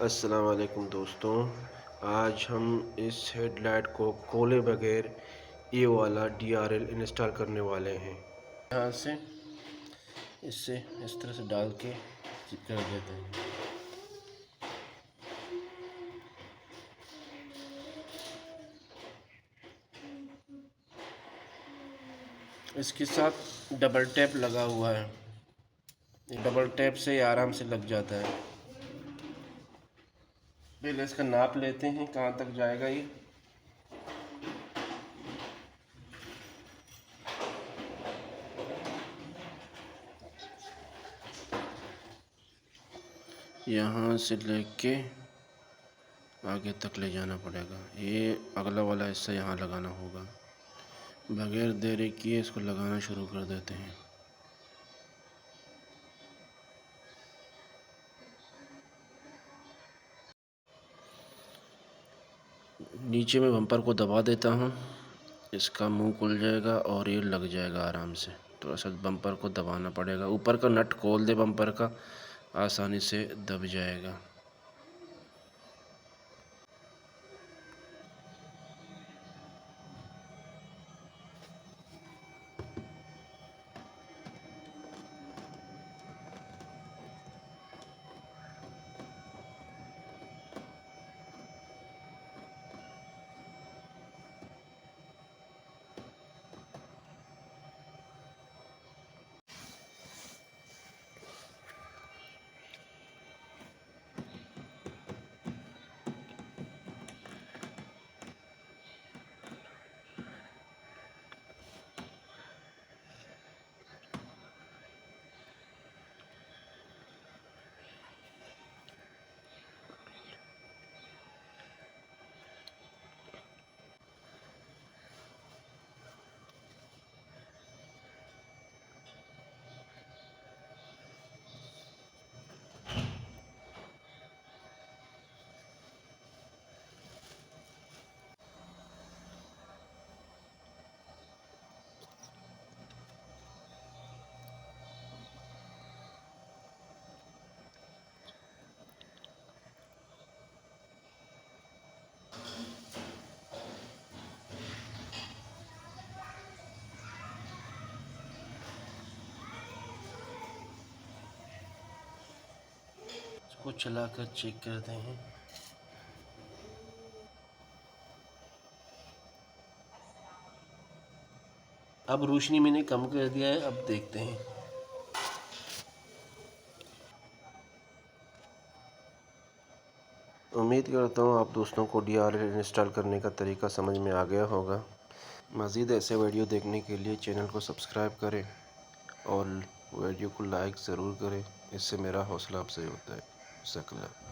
अस्सलाम वालेकुम दोस्तों। आज हम इस हेडलाइट को खोले बगैर ये वाला DRL इंस्टॉल करने वाले हैं। यहाँ से इससे इस तरह से डाल के कर देते हैं। इसके साथ डबल टैप लगा हुआ है, डबल टैप से आराम से लग जाता है। पहले इसका नाप लेते हैं कहाँ तक जाएगा ये। यहाँ से लेके आगे तक ले जाना पड़ेगा। ये अगला वाला हिस्सा यहाँ लगाना होगा। बगैर देरी किए इसको लगाना शुरू कर देते हैं। नीचे में बम्पर को दबा देता हूँ, इसका मुंह खुल जाएगा और ये लग जाएगा आराम से। थोड़ा सा बम्पर को दबाना पड़ेगा, ऊपर का नट खोल दे बम्पर का, आसानी से दब जाएगा। इसको चलाकर चेक करते हैं। अब रोशनी मैंने कम कर दिया है, अब देखते हैं। उम्मीद करता हूँ आप दोस्तों को DRL इंस्टॉल करने का तरीका समझ में आ गया होगा। मज़ीद ऐसे वीडियो देखने के लिए चैनल को सब्सक्राइब करें और वीडियो को लाइक ज़रूर करें, इससे मेरा हौसला अफजाई होता है। जज़ाकल्लाह।